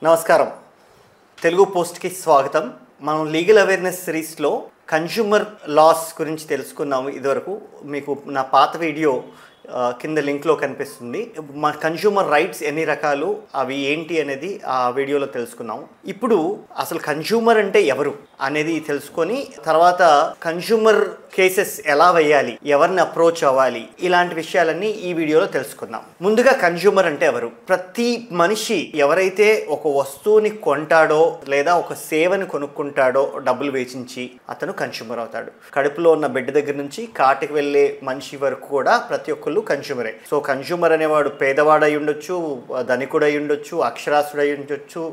నమస్కారం. తెలుగు పోస్ట్కి స్వాగతం. మనం లీగల్ అవేర్నెస్ సిరీస్లో కన్జ్యూమర్ లాస్ గురించి తెలుసుకున్నాము. ఇదివరకు మీకు నా పాత వీడియో కింద లింక్లో కనిపిస్తుంది. మా కన్జ్యూమర్ రైట్స్ ఎన్ని రకాలు, అవి ఏంటి అనేది ఆ వీడియోలో తెలుసుకున్నాం. ఇప్పుడు అసలు కన్జ్యూమర్ అంటే ఎవరు అనేది తెలుసుకొని తర్వాత కన్జ్యూమర్ కేసెస్ ఎలా వేయాలి, ఎవరిని అప్రోచ్ అవ్వాలి, ఇలాంటి విషయాలన్నీ ఈ వీడియోలో తెలుసుకుందాం. ముందుగా కన్జ్యూమర్ అంటే ఎవరు? ప్రతి మనిషి ఎవరైతే ఒక వస్తువుని కొంటాడో లేదా ఒక సేవని కొనుక్కుంటాడో డబ్బులు వేచించి అతను కన్జ్యూమర్ అవుతాడు. కడుపులో ఉన్న బిడ్డ దగ్గర నుంచి కాటికి వెళ్ళే మనిషి వరకు కూడా ప్రతి ఒక్కళ్ళు కన్జ్యూమరే. సో కన్జ్యూమర్ అనేవాడు పేదవాడై ఉండొచ్చు, ధనికుడై ఉండొచ్చు, అక్షరాస్యుడై ఉండొచ్చు,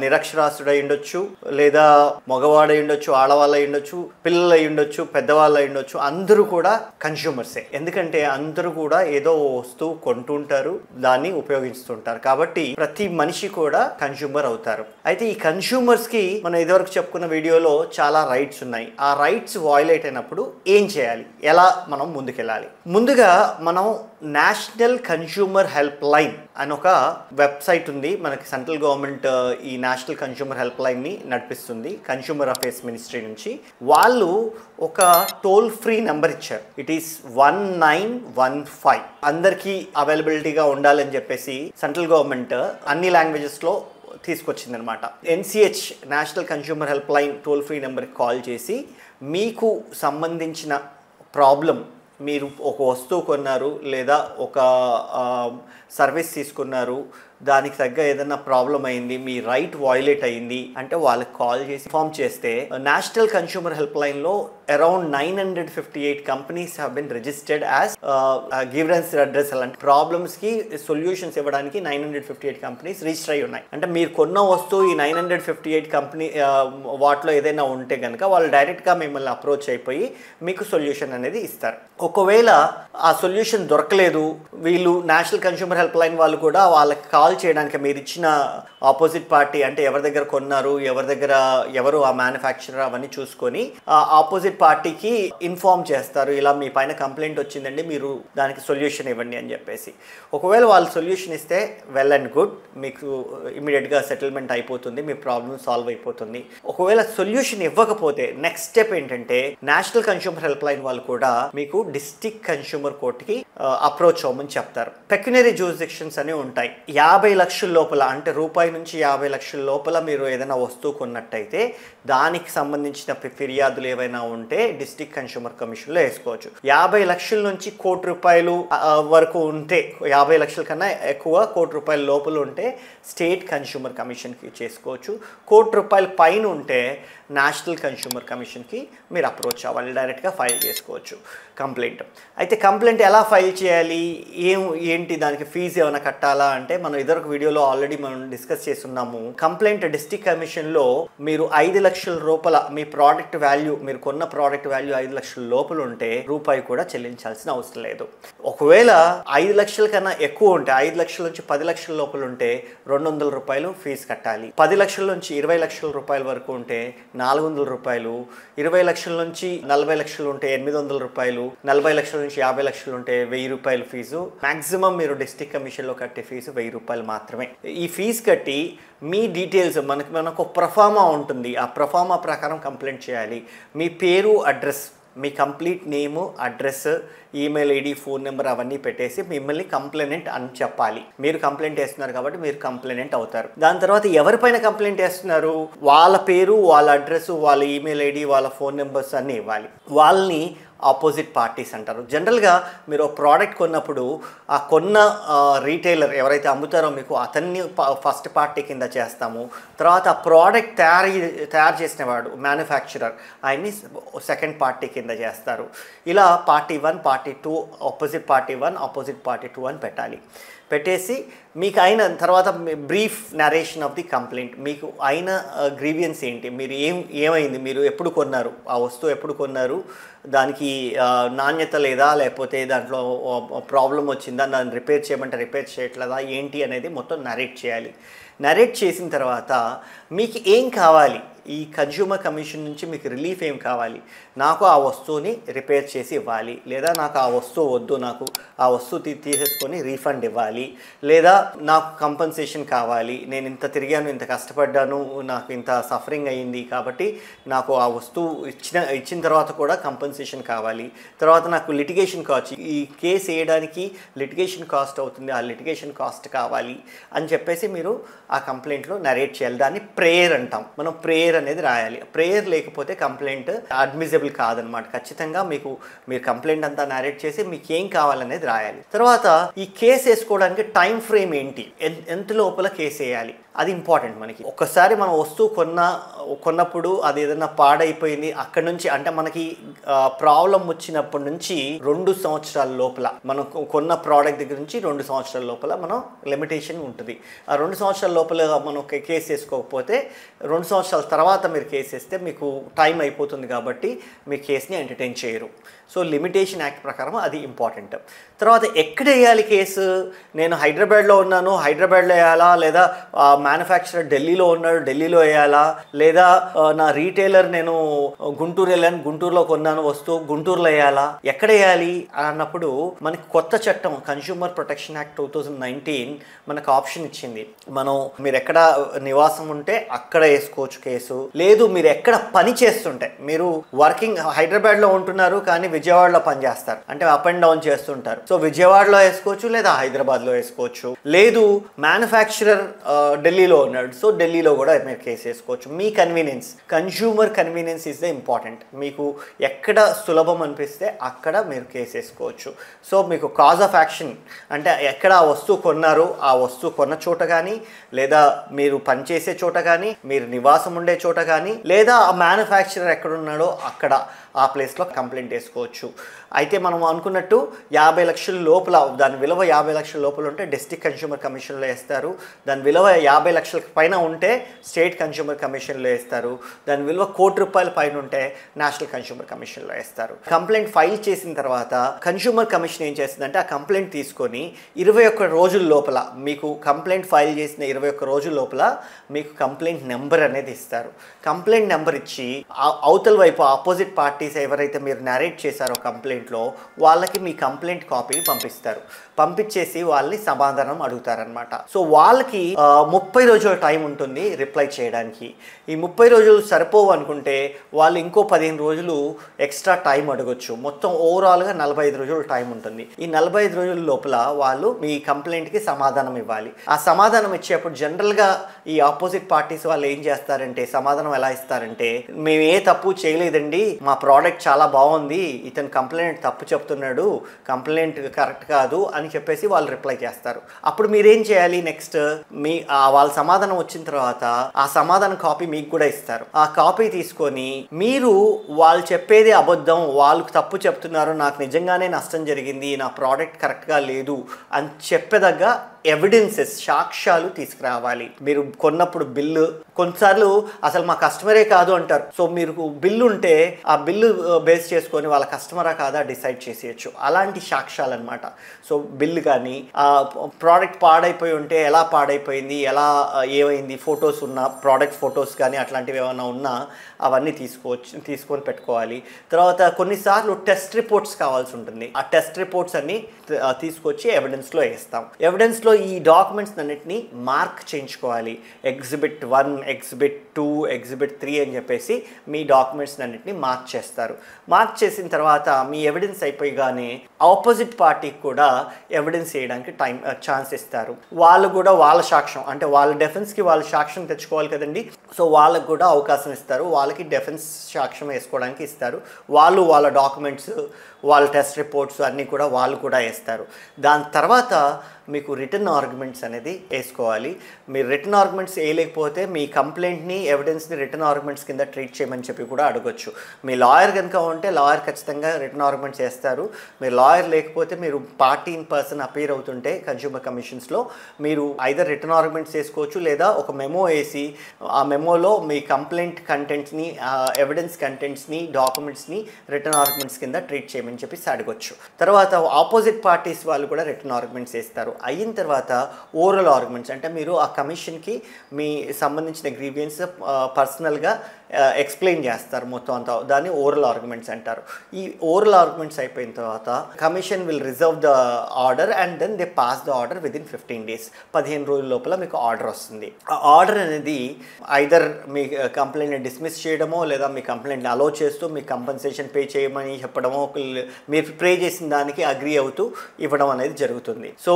నిరక్షరాస్యుడై ఉండొచ్చు, లేదా మగవాడై ఉండొచ్చు, ఆడవాళ్ళై ఉండొచ్చు, పిల్లలై ఉండొచ్చు, పెద్దవాళ్ళై ఉండొచ్చు. అందరూ కూడా కన్జ్యూమర్సే. ఎందుకంటే అందరూ కూడా ఏదో వస్తువు కొంటుంటారు, దాన్ని ఉపయోగిస్తుంటారు. కాబట్టి ప్రతి మనిషి కూడా కన్జ్యూమర్ అవుతారు. అయితే ఈ కన్జ్యూమర్స్కి మనం ఇదివరకు చెప్పుకున్న వీడియోలో చాలా రైట్స్ ఉన్నాయి. ఆ రైట్స్ వయలేట్ అయినప్పుడు ఏం చేయాలి, ఎలా మనం ముందుకెళ్ళాలి? ముందుగా మనం నేషనల్ కన్జ్యూమర్ హెల్ప్ లైన్ అని ఒక వెబ్సైట్ ఉంది. మనకి సెంట్రల్ గవర్నమెంట్ ఈ నేషనల్ కన్జ్యూమర్ హెల్ప్ లైన్ని నడిపిస్తుంది కన్జ్యూమర్ అఫేర్స్ మినిస్ట్రీ నుంచి. వాళ్ళు ఒక టోల్ ఫ్రీ నెంబర్ ఇచ్చారు. It is 1915. అందరికీ అవైలబిలిటీగా ఉండాలని చెప్పేసి సెంట్రల్ గవర్నమెంట్ అన్ని లాంగ్వేజెస్లో తీసుకొచ్చిందనమాట. NCH national consumer help line toll free నెంబర్కి కాల్ చేసి మీకు సంబంధించిన ప్రాబ్లం, మీరు ఒక వస్తువు కొన్నారు లేదా ఒక సర్వీస్ తీసుకున్నారు, దానికి తగ్గ ఏదైనా ప్రాబ్లం అయింది, మీ రైట్ వయలేట్ అయింది అంటే వాళ్ళకి కాల్ చేసి ఇన్ఫార్మ్ చేస్తే నేషనల్ కన్జ్యూమర్ హెల్ప్ లైన్లో around 958 companies have been registered as grievance address. అలాంటి ప్రాబ్లమ్స్కి సొల్యూషన్స్ ఇవ్వడానికి 958 కంపెనీస్ రిజిస్టర్ అయి ఉన్నాయి. అంటే మీరు కొన్న వస్తువు ఈ 958 కంపెనీ వాటిలో ఏదైనా ఉంటే కనుక వాళ్ళు డైరెక్ట్గా మిమ్మల్ని అప్రోచ్ అయిపోయి మీకు సొల్యూషన్ అనేది ఇస్తారు. ఒకవేళ ఆ సొల్యూషన్ దొరకలేదు, వీళ్ళు నేషనల్ కన్జ్యూమర్ హెల్ప్ లైన్ వాళ్ళు కూడా వాళ్ళకి కాల్ చేయడానికి మీరు ఇచ్చిన ఆపోజిట్ పార్టీ అంటే ఎవరి దగ్గర కొన్నారు, ఎవరు ఆ మ్యానుఫ్యాక్చరర్ అవన్నీ చూసుకొని ఆ ఆపోజిట్ పార్టీకి ఇన్ఫార్మ్ చేస్తారు. ఇలా మీ పైన కంప్లైంట్ వచ్చిందండి, మీరు దానికి సొల్యూషన్ ఇవ్వండి అని చెప్పేసి. ఒకవేళ వాళ్ళు సొల్యూషన్ ఇస్తే వెల్ అండ్ గుడ్, మీకు ఇమీడియట్గా సెటిల్మెంట్ అయిపోతుంది, మీ ప్రాబ్లమ్ సాల్వ్ అయిపోతుంది. ఒకవేళ సొల్యూషన్ ఇవ్వకపోతే నెక్స్ట్ స్టెప్ ఏంటంటే నేషనల్ కన్జ్యూమర్ హెల్ప్ లైన్ వాళ్ళు కూడా మీకు డిస్ట్రిక్ట్ కన్జ్యూమర్ కోర్టుకి అప్రోచ్ అవ్వమని చెప్తారు. పెక్యునరీ జ్యూరిస్డిక్షన్స్ అనేవి ఉంటాయి. 50 లక్షల లోపల అంటే రూపాయి నుంచి 50 లక్షల లోపల మీరు ఏదైనా వస్తువు కొన్నట్టయితే దానికి సంబంధించిన ఫిర్యాదులు ఏవైనా ఉంటే డిస్ట్రిక్ట్ కన్జ్యూమర్ కమిషన్లో వేసుకోవచ్చు. 50 లక్షల నుంచి ₹1,00,00,000 వరకు ఉంటే, 50 లక్షల కన్నా ఎక్కువ ₹1,00,00,000 లోపల ఉంటే స్టేట్ కన్జ్యూమర్ కమిషన్కి చేసుకోవచ్చు. ₹1,00,00,000 పైన ఉంటే నేషనల్ కన్జ్యూమర్ కమిషన్కి మీరు అప్రోచ్ అవ్వాలి, డైరెక్ట్గా ఫైల్ చేసుకోవచ్చు కంప్లైంట్. అయితే కంప్లైంట్ ఎలా ఫైల్ చేయాలి, ఏంటి దానికి ఫీజు ఏమైనా కట్టాలా అంటే మనం ఇదివరకు వీడియోలో ఆల్రెడీ మనం డిస్కస్ చేస్తున్నాము. కంప్లైంట్ డిస్ట్రిక్ట్ కమిషన్లో మీరు 5 లక్షల రూపాయల మీ ప్రోడక్ట్ వాల్యూ, మీరు కొన్న ప్రోడక్ట్ వాల్యూ 5 లక్షల లోపల ఉంటే రూపాయి కూడా చెల్లించాల్సిన అవసరం లేదు. ఒకవేళ 5 లక్షల కన్నా ఎక్కువ ఉంటే, 5 లక్షల నుంచి 10 లక్షల లోపల ఉంటే ₹200 ఫీజు కట్టాలి. 10 లక్షల నుంచి 20 లక్షల రూపాయల వరకు ఉంటే ₹400, 20 లక్షల నుంచి 40 లక్షలు ఉంటే ₹800, 40 లక్షల నుంచి 50 లక్షలు ఉంటే ₹1000 ఫీజు. మాక్సిమం మీరు డిస్ట్రిక్ట్ కమిషన్లో కట్టే ఫీజు ₹1000 మాత్రమే. ఈ ఫీజు కట్టి మీ డీటెయిల్స్ మనకు ఒక ప్రొఫార్మా ఉంటుంది, ఆ ప్రొఫార్మా ప్రకారం కంప్లైంట్ చేయాలి. మీ పేరు, అడ్రస్, మీ complete name, address, email ID, phone number అవన్నీ పెట్టేసి మిమ్మల్ని కంప్లైనెంట్ అని చెప్పాలి. మీరు కంప్లైంట్ వేస్తున్నారు కాబట్టి మీరు కంప్లైనెంట్ అవుతారు. దాని తర్వాత ఎవరిపైన కంప్లైంట్ వేస్తున్నారు, వాళ్ళ పేరు, వాళ్ళ అడ్రస్, వాళ్ళ ఈమెయిల్ ఐడి, వాళ్ళ ఫోన్ నెంబర్స్ అన్నీ ఇవ్వాలి. వాళ్ళని ఆపోజిట్ పార్టీస్ అంటారు. జనరల్గా మీరు ప్రోడక్ట్ కొన్నప్పుడు ఆ కొన్న రీటైలర్ ఎవరైతే అమ్ముతారో మీకు అతన్ని ఫస్ట్ పార్టీ కింద చేస్తాము. తర్వాత ఆ ప్రోడక్ట్ తయారు చేసిన వాడు మ్యానుఫ్యాక్చరర్, ఆయన్ని సెకండ్ పార్టీ కింద చేస్తారు. ఇలా party 1, party 2, opposite party 1, opposite party 2 అని పెట్టాలి. పెట్టేసి మీకు అయిన తర్వాత brief narration of the complaint, మీకు అయిన గ్రీవియన్స్ ఏంటి, మీరు ఏమైంది, మీరు ఎప్పుడు కొన్నారు, ఆ వస్తువు ఎప్పుడు కొన్నారు, దానికి నాణ్యత లేదా, లేకపోతే దాంట్లో ప్రాబ్లం వచ్చిందా, దాన్ని రిపేర్ చేయమంటే రిపేర్ చేయట్లేదా, ఏంటి అనేది మొత్తం నరేట్ చేయాలి. నరేట్ చేసిన తర్వాత మీకు ఏం కావాలి, ఈ కన్జ్యూమర్ కమిషన్ నుంచి మీకు రిలీఫ్ ఏం కావాలి, నాకు ఆ వస్తువుని రిపేర్ చేసి ఇవ్వాలి, లేదా నాకు ఆ వస్తువు వద్దు, నాకు ఆ వస్తువు తీసేసుకొని రీఫండ్ ఇవ్వాలి, లేదా నాకు కంపెన్సేషన్ కావాలి, నేను ఇంత తిరిగాను, ఇంత కష్టపడ్డాను, నాకు ఇంత సఫరింగ్ అయ్యింది కాబట్టి నాకు ఆ వస్తువు ఇచ్చిన తర్వాత కూడా కంపెన్సేషన్ కావాలి, తర్వాత నాకు లిటిగేషన్ కాస్ట్, ఈ కేసు వేయడానికి లిటిగేషన్ కాస్ట్ అవుతుంది, ఆ లిటిగేషన్ కాస్ట్ కావాలి అని చెప్పేసి మీరు ఆ కంప్లైంట్లో నరేట్ చేయాలి. దాన్ని ప్రేయర్ అంటాం. మనం ప్రేయర్ అనేది రాయాలి. ప్రేయర్ లేకపోతే కంప్లైంట్ అడ్మిసిబుల్ కాదనమాట. ఖచ్చితంగా మీరు కంప్లైంట్ అంతా నరేట్ చేసి మీకు ఏం కావాలనేది రాయాలి. తర్వాత ఈ కేసు వేసుకోవడానికి టైం ఫ్రేమ్ ఏంటి, ఎంత లోపల కేసు వేయాలి, అది ఇంపార్టెంట్ మనకి. ఒక్కసారి మనం వస్తువు కొన్నప్పుడు అది ఏదైనా పాడైపోయింది అక్కడ నుంచి, అంటే మనకి ప్రాబ్లం వచ్చినప్పటి నుంచి 2 సంవత్సరాల లోపల, మనం కొన్న ప్రోడక్ట్ దగ్గర నుంచి 2 సంవత్సరాల లోపల మనం లిమిటేషన్ ఉంటుంది. ఆ 2 సంవత్సరాల లోపల మనం కేసు వేసుకోకపోతే 2 సంవత్సరాల తర్వాత మీరు కేసు వేస్తే మీకు టైం అయిపోతుంది కాబట్టి మీ కేసుని ఎంటర్టైన్ చేయరు. సో లిమిటేషన్ యాక్ట్ ప్రకారం అది ఇంపార్టెంట్. తర్వాత ఎక్కడ వేయాలి కేసు, నేను హైదరాబాద్లో ఉన్నాను, హైదరాబాద్లో వేయాలా, లేదా మ్యానుఫ్యాక్చరర్ ఢిల్లీలో ఉన్నాడు, ఢిల్లీలో వేయాలా, లేదా నా రీటైలర్ నేను గుంటూరు వెళ్ళాను, గుంటూరులో కొన్నాను వస్తువు, గుంటూరులో వేయాలా, ఎక్కడ వేయాలి అన్నప్పుడు మనకి కొత్త చట్టం కన్స్యూమర్ ప్రొటెక్షన్ యాక్ట్ 2019 మనకు ఆప్షన్ ఇచ్చింది. మీరు ఎక్కడ నివాసం ఉంటే అక్కడ వేసుకోవచ్చు కేసు, లేదు మీరు ఎక్కడ పని చేస్తుంటే, మీరు వర్కింగ్ హైదరాబాద్లో ఉంటున్నారు కానీ విజయవాడలో పని చేస్తారు, అంటే అప్ అండ్ డౌన్ చేస్తుంటారు, సో విజయవాడలో వేసుకోవచ్చు లేదా హైదరాబాద్లో వేసుకోవచ్చు, లేదు మ్యానుఫ్యాక్చరర్ ఢిల్లీలో ఉన్నాడు, సో ఢిల్లీలో కూడా మీరు కేసు వేసుకోవచ్చు. మీ convenience, consumer convenience is the important. మీకు ఎక్కడ సులభం అనిపిస్తే అక్కడ మీరు కేసు వేసుకోవచ్చు. సో మీకు కాజ్ ఆఫ్ యాక్షన్ అంటే ఎక్కడ ఆ వస్తువు కొన్నారో ఆ వస్తువు కొన్న చోట కానీ, లేదా మీరు పనిచేసే చోట కానీ, మీరు నివాసం ఉండే చోట కానీ, లేదా ఆ మ్యానుఫ్యాక్చరర్ ఎక్కడున్నాడో అక్కడ ఆ ప్లేస్లో కంప్లైంట్ వేసుకోవచ్చు. అయితే మనం అనుకున్నట్టు 50 లక్షల లోపల, దాని విలువ 50 లక్షల లోపల ఉంటే డిస్ట్రిక్ట్ కన్స్యూమర్ కమిషన్లో వేస్తారు, దాని విలువ 50 లక్షలకు పైన ఉంటే స్టేట్ కన్స్యూమర్ కమిషన్లో వేస్తారు, దాని విలువ ₹1,00,00,000 పైన ఉంటే నేషనల్ కన్స్యూమర్ కమిషన్లో వేస్తారు. కంప్లైంట్ ఫైల్ చేసిన తర్వాత కన్స్యూమర్ కమిషన్ ఏం చేస్తుందంటే ఆ కంప్లైంట్ తీసుకొని 21 రోజుల లోపల, మీకు కంప్లైంట్ ఫైల్ చేసిన 21 రోజుల లోపల మీకు కంప్లైంట్ నెంబర్ అనేది ఇస్తారు. కంప్లైంట్ నెంబర్ ఇచ్చి అవతల వైపు ఆపోజిట్ పార్టీస్ ఎవరైతే మీరు నరేట్ చేశారో కంప్లైంట్లో వాళ్ళకి మీ కంప్లైంట్ కాపీని పంపిస్తారు. పంపించేసి వాళ్ళని సమాధానం అడుగుతారనమాట. సో వాళ్ళకి 30 రోజుల టైం ఉంటుంది రిప్లై చేయడానికి. ఈ 30 రోజులు సరిపోవు అనుకుంటే వాళ్ళు ఇంకో 15 రోజులు ఎక్స్ట్రా టైం అడగొచ్చు. మొత్తం ఓవరాల్గా 45 రోజుల టైం ఉంటుంది. ఈ 45 రోజుల లోపల వాళ్ళు మీ కంప్లైంట్కి సమాధానం ఇవ్వాలి. ఆ సమాధానం ఇచ్చేప్పుడు జనరల్గా ఈ ఆపోజిట్ పార్టీస్ వాళ్ళు ఏం చేస్తారంటే సమాధానం ఎలా ఇస్తారంటే, మేము ఏ తప్పు చేయలేదండి, మా ప్రోడక్ట్ చాలా బాగుంది, ఇతను కంప్లైంట్ తప్పు చెప్తున్నాడు, కంప్లైంట్ కరెక్ట్ కాదు అని చెప్పేసి వాళ్ళు రిప్లై చేస్తారు. అప్పుడు మీరేం చేయాలి, నెక్స్ట్ వాళ్ళ సమాధానం వచ్చిన తర్వాత ఆ సమాధానం కాపీ మీకు కూడా ఇస్తారు. ఆ కాపీ తీసుకొని మీరు వాళ్ళు చెప్పేది అబద్ధం, వాళ్ళు తప్పు చెప్తున్నారు, నాకు నిజంగానే నష్టం జరిగింది, నా ప్రోడక్ట్ కరెక్ట్గా లేదు అని చెప్పదగ్గ ఎవిడెన్సెస్, సాక్ష్యాలు తీసుకురావాలి. మీరు కొన్నప్పుడు బిల్లు, కొన్నిసార్లు అసలు మా కస్టమరే కాదు అంటారు. సో మీరు బిల్లు ఉంటే ఆ బిల్లు బేస్ చేసుకొని వాళ్ళ కస్టమరా కాదా డిసైడ్ చేసేయచ్చు. అలాంటి సాక్ష్యాలు అనమాట. సో బిల్లు కానీ, ఆ ప్రోడక్ట్ పాడైపోయి ఉంటే ఎలా పాడైపోయింది, ఎలా ఏమైంది, ఫొటోస్ ఉన్న ప్రోడక్ట్ ఫొటోస్ కానీ అట్లాంటివి ఏమైనా ఉన్నా అవన్నీ తీసుకొని పెట్టుకోవాలి. తర్వాత కొన్నిసార్లు టెస్ట్ రిపోర్ట్స్ కావాల్సి ఉంటుంది. ఆ టెస్ట్ రిపోర్ట్స్ అన్ని తీసుకొచ్చి ఎవిడెన్స్లో వేస్తాం. ఎవిడెన్స్లో ఈ డాక్యుమెంట్స్ అన్నిటిని మార్క్ చేయించుకోవాలి. ఎగ్జిబిట్ 1, ఎగ్జిబిట్ 2, ఎగ్జిబిట్ 3 అని చెప్పేసి మీ డాక్యుమెంట్స్ అన్నిటిని మార్క్ చేస్తారు. మార్క్ చేసిన తర్వాత మీ ఎవిడెన్స్ అయిపోయిగానే ఆపోజిట్ పార్టీకి కూడా ఎవిడెన్స్ చేయడానికి ఛాన్స్ ఇస్తారు. వాళ్ళు కూడా వాళ్ళ సాక్ష్యం, అంటే వాళ్ళ డిఫెన్స్కి వాళ్ళ సాక్ష్యం తెచ్చుకోవాలి కదండి. సో వాళ్ళకు కూడా అవకాశం ఇస్తారు, వాళ్ళకి డిఫెన్స్ సాక్ష్యం వేసుకోవడానికి ఇస్తారు. వాళ్ళ డాక్యుమెంట్స్, వాళ్ళ టెస్ట్ రిపోర్ట్స్ అన్నీ కూడా వాళ్ళు కూడా వేస్తారు. దాని తర్వాత మీకు రిటర్న్ ఆర్గ్యుమెంట్స్ అనేది వేసుకోవాలి. మీరు రిటర్న్ ఆర్గ్యుమెంట్స్ వేయలేకపోతే మీ కంప్లైంట్ని, ఎవిడెన్స్ని రిటర్న్ ఆర్గ్యుమెంట్స్ కింద ట్రీట్ చేయమని చెప్పి కూడా అడగొచ్చు. మీ లాయర్ కనుక ఉంటే లాయర్ ఖచ్చితంగా రిటర్న్ ఆర్గ్యుమెంట్స్ వేస్తారు. మీరు లాయర్ లేకపోతే మీరు పార్టీ ఇన్ పర్సన్ అపీర్ అవుతుంటే కన్స్యూమర్ కమిషన్స్లో మీరు ఐదర్ రిటర్న్ ఆర్గ్యుమెంట్స్ వేసుకోవచ్చు, లేదా ఒక మెమో వేసి ఆ మెమోలో మీ కంప్లైంట్ కంటెంట్స్ని, ఎవిడెన్స్ కంటెంట్స్ని, డాక్యుమెంట్స్ని రిటర్న్ ఆర్గ్యుమెంట్స్ కింద ట్రీట్ చేయమని చెప్పి అడగొచ్చు. తర్వాత ఆపోజిట్ పార్టీస్ వాళ్ళు కూడా రిటర్న్ ఆర్గ్యుమెంట్స్ వేస్తారు. అయిన తర్వాత ఓరల్ ఆర్గ్యుమెంట్స్ అంటే మీరు ఆ కమిషన్కి మీ సంబంధించిన గ్రీవియన్స్ పర్సనల్గా ఎక్స్ప్లెయిన్ చేస్తారు మొత్తం అంతా, దాన్ని ఓరల్ ఆర్గ్యుమెంట్స్ అంటారు. ఈ ఓరల్ ఆర్గ్యుమెంట్స్ అయిపోయిన తర్వాత commission will reserve the order and then they pass the order within 15 days. 15 రోజుల లోపల మీకు ఆర్డర్ వస్తుంది. ఆ ఆర్డర్ అనేది ఐదర్ మీ కంప్లైంట్ని డిస్మిస్ చేయడమో లేదా మీ కంప్లైంట్ని అలో చేస్తూ మీ కంపెన్సేషన్ పే చేయమని చెప్పడమో, మీరు పే చేసిన దానికి అగ్రీ అవుతూ ఇవ్వడం అనేది జరుగుతుంది. సో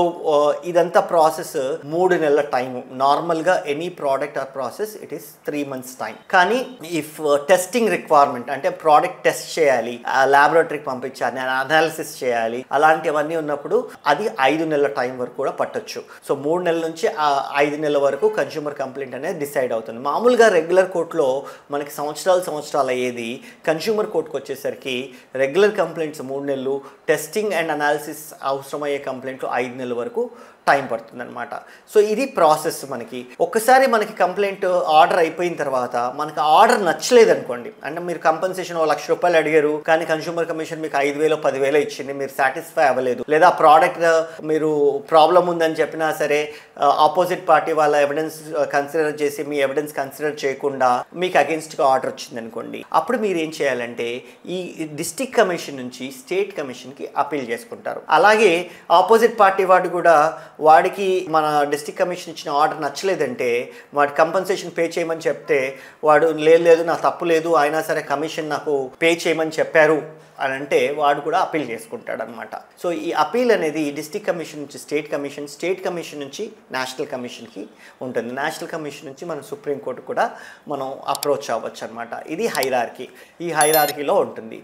ఇదంతా ప్రాసెస్ 3 నెలల టైం. నార్మల్గా any product or process it is 3 months time. కానీ ఇఫ్ టెస్టింగ్ రిక్వైర్మెంట్ అంటే ప్రోడక్ట్ టెస్ట్ చేయాలి, ల్యాబొరేటరీకి పంపించాలి, అనాలిసిస్ చేయాలి, అలాంటివన్నీ ఉన్నప్పుడు అది 5 నెలల టైం వరకు కూడా పట్టొచ్చు. సో 3 నెలల నుంచి 5 నెలల వరకు కన్స్యూమర్ కంప్లైంట్ అనేది డిసైడ్ అవుతుంది. మామూలుగా రెగ్యులర్ కోర్టులో మనకి సంవత్సరాలు అయ్యేది, కన్స్యూమర్ కోర్టుకు వచ్చేసరికి రెగ్యులర్ కంప్లైంట్స్ 3 నెలలు, టెస్టింగ్ అండ్ అనాలిసిస్ అవసరమయ్యే కంప్లైంట్లు 5 నెలల వరకు టైం పడుతుంది అనమాట. సో ఇది ప్రాసెస్. మనకి ఒక్కసారి మనకి కంప్లైంట్ ఆర్డర్ అయిపోయిన తర్వాత మనకి ఆర్డర్ నచ్చలేదు అనుకోండి, అంటే మీరు కంపెన్సేషన్ ₹1,00,000 అడిగారు కానీ కన్స్యూమర్ కమిషన్ మీకు 5,000 10,000 ఇచ్చింది, మీరు సాటిస్ఫై అవ్వలేదు, లేదా ప్రోడక్ట్ మీరు ప్రాబ్లం ఉందని చెప్పినా సరే ఆపోజిట్ పార్టీ వాళ్ళ ఎవిడెన్స్ కన్సిడర్ చేసి మీ ఎవిడెన్స్ కన్సిడర్ చేయకుండా మీకు అగెన్స్ట్గా ఆర్డర్ వచ్చింది అనుకోండి, అప్పుడు మీరు ఏం చేయాలంటే ఈ డిస్ట్రిక్ట్ కమిషన్ నుంచి స్టేట్ కమిషన్కి అపీల్ చేసుకుంటారు. అలాగే ఆపోజిట్ పార్టీ వాడు కూడా వాడికి మన డిస్ట్రిక్ట్ కమిషన్ ఇచ్చిన ఆర్డర్ నచ్చలేదంటే, వాడి కంపెన్సేషన్ పే చేయమని చెప్తే వాడు లేదు నా తప్పు లేదు, అయినా సరే కమిషన్ నాకు పే చేయమని చెప్పారు అని అంటే వాడు కూడా అపీల్ చేసుకుంటాడు అనమాట. సో ఈ అపీల్ అనేది డిస్ట్రిక్ట్ కమిషన్ నుంచి స్టేట్ కమిషన్, స్టేట్ కమిషన్ నుంచి నేషనల్ కమిషన్కి ఉంటుంది. నేషనల్ కమిషన్ నుంచి మనం సుప్రీంకోర్టు కూడా మనం అప్రోచ్ అవ్వచ్చు అనమాట. ఇది హైరార్కీ. ఈ హైరార్కీలో ఉంటుంది.